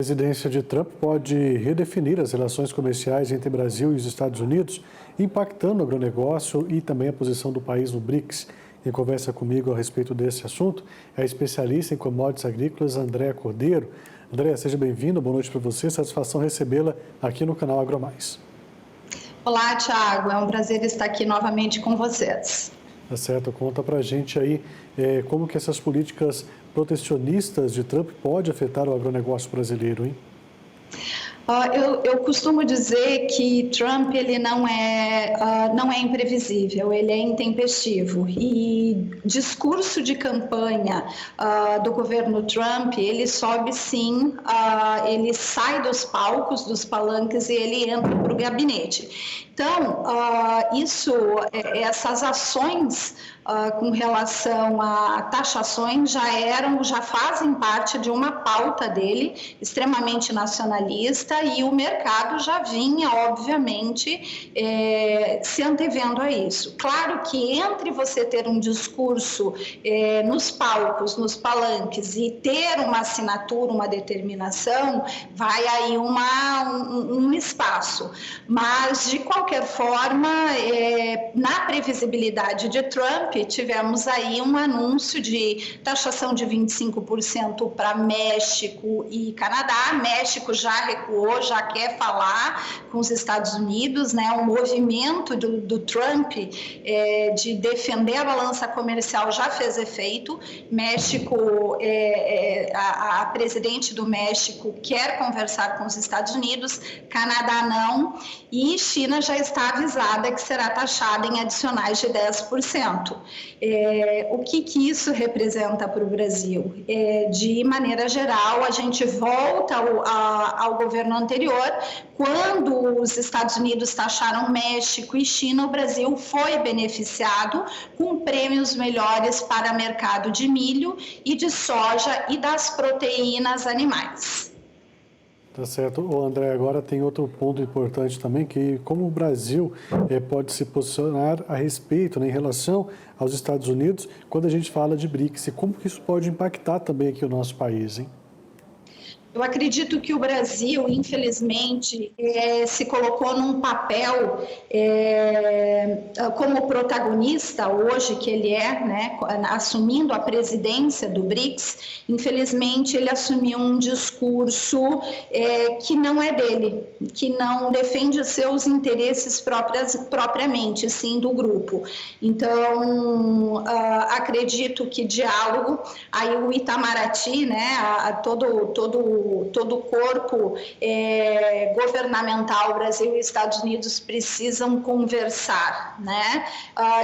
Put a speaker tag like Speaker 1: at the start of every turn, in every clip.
Speaker 1: A presidência de Trump pode redefinir as relações comerciais entre Brasil e os Estados Unidos, impactando o agronegócio e também a posição do país no BRICS. Quem conversa comigo a respeito desse assunto é a especialista em commodities agrícolas, Andréa Cordeiro. Andréa, seja bem-vinda, boa noite para você, satisfação recebê-la aqui no canal AgroMais.
Speaker 2: Olá, Thiago, é um prazer estar aqui novamente com vocês.
Speaker 1: Tá certo, conta pra gente aí como que essas políticas protecionistas de Trump podem afetar o agronegócio brasileiro, hein?
Speaker 2: Eu costumo dizer que Trump ele não é imprevisível, ele é intempestivo. E discurso de campanha do governo Trump, ele sobe sim, ele sai dos palcos, dos palanques e ele entra para o gabinete. Então, essas ações com relação a taxações já fazem parte de uma pauta dele, extremamente nacionalista, e o mercado já vinha, obviamente, se antevendo a isso. Claro que entre você ter um discurso nos palcos, nos palanques, e ter uma assinatura, uma determinação, vai aí um espaço. Mas, de qualquer forma, na previsibilidade de Trump, tivemos aí um anúncio de taxação de 25% para México e Canadá. México já recuou, já quer falar com os Estados Unidos, né? Um movimento do Trump de defender a balança comercial já fez efeito. México, a presidente do México quer conversar com os Estados Unidos, Canadá não, e China já está avisada que será taxada em adicionais de 10%. O que isso representa para o Brasil? De maneira geral, a gente volta ao governo anterior. Quando os Estados Unidos taxaram México e China, o Brasil foi beneficiado com prêmios melhores para mercado de milho e de soja e das proteínas animais.
Speaker 1: Tá certo. André, agora tem outro ponto importante também, que como o Brasil pode se posicionar a respeito, né, em relação aos Estados Unidos, quando a gente fala de BRICS, e como que isso pode impactar também aqui o nosso país, hein?
Speaker 2: Eu acredito que o Brasil, infelizmente, se colocou num papel como protagonista hoje, que ele né, assumindo a presidência do BRICS. Infelizmente, ele assumiu um discurso que não é dele, que não defende os seus interesses propriamente, sim, do grupo. Então, acredito que diálogo, aí o Itamaraty, né, todo o corpo governamental, Brasil e Estados Unidos precisam conversar, né?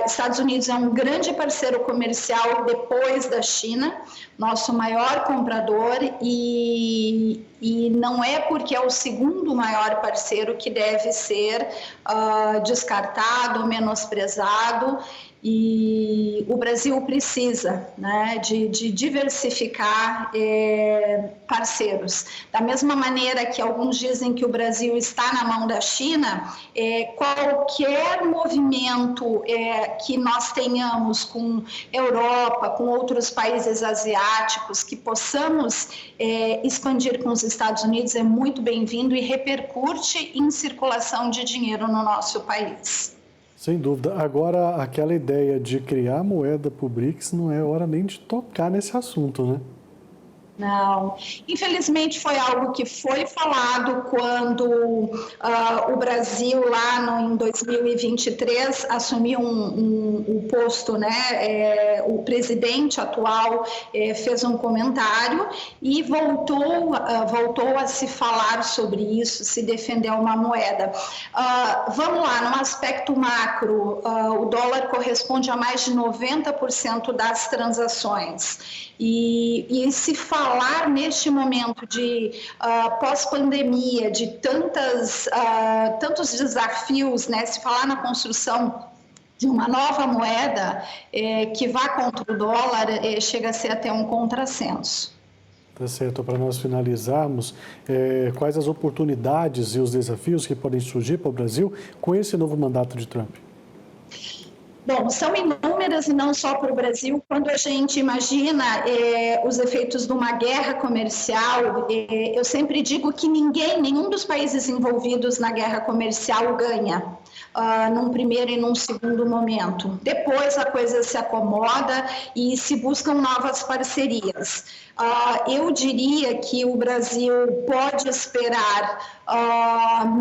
Speaker 2: Estados Unidos é um grande parceiro comercial depois da China, nosso maior comprador, e não é porque é o segundo maior parceiro que deve ser descartado, menosprezado. E o Brasil precisa, né, de diversificar parceiros. Da mesma maneira que alguns dizem que o Brasil está na mão da China, qualquer movimento que nós tenhamos com Europa, com outros países asiáticos, que possamos expandir com os Estados Unidos é muito bem-vindo e repercute em circulação de dinheiro no nosso país.
Speaker 1: Sem dúvida. Agora, aquela ideia de criar moeda para o BRICS não é hora nem de tocar nesse assunto, né?
Speaker 2: Não, infelizmente foi algo que foi falado quando o Brasil lá em 2023 assumiu um posto, né? O presidente atual fez um comentário e voltou a se falar sobre isso, se defender uma moeda. Vamos lá, no aspecto macro, o dólar corresponde a mais de 90% das transações. E se falar neste momento de pós-pandemia, de tantos desafios, né? Se falar na construção de uma nova moeda que vá contra o dólar, chega a ser até um contrassenso.
Speaker 1: Tá certo. Para nós finalizarmos, quais as oportunidades e os desafios que podem surgir para o Brasil com esse novo mandato de Trump?
Speaker 2: Bom, são inúmeras e não só para o Brasil. Quando a gente imagina os efeitos de uma guerra comercial, eu sempre digo que nenhum dos países envolvidos na guerra comercial ganha. Num primeiro e num segundo momento. Depois a coisa se acomoda e se buscam novas parcerias. Eu diria que o Brasil pode esperar,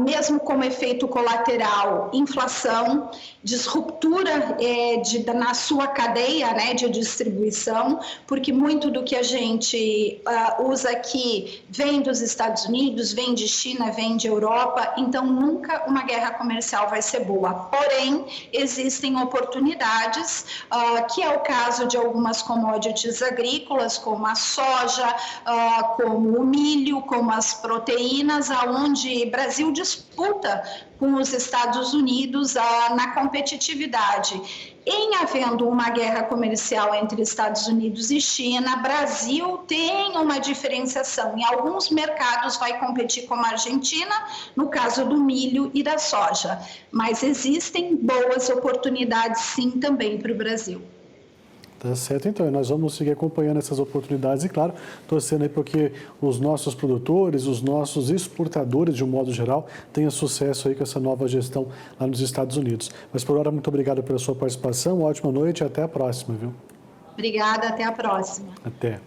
Speaker 2: mesmo como efeito colateral, inflação, disruptura na sua cadeia, né, de distribuição, porque muito do que a gente usa aqui vem dos Estados Unidos, vem de China, vem de Europa, então nunca uma guerra comercial vai ser boa. Porém, existem oportunidades, que é o caso de algumas commodities agrícolas, como a soja, como o milho, como as proteínas, aonde o Brasil disputa com os Estados Unidos na competitividade. Em havendo uma guerra comercial entre Estados Unidos e China, Brasil tem uma diferenciação. Em alguns mercados vai competir com a Argentina, no caso do milho e da soja. Mas existem boas oportunidades, sim, também para o Brasil.
Speaker 1: Tá certo, então, nós vamos seguir acompanhando essas oportunidades e, claro, torcendo aí porque os nossos produtores, os nossos exportadores, de um modo geral, tenham sucesso aí com essa nova gestão lá nos Estados Unidos. Mas, por hora, muito obrigado pela sua participação, ótima noite e até a próxima, viu?
Speaker 2: Obrigada, até a próxima.
Speaker 1: Até.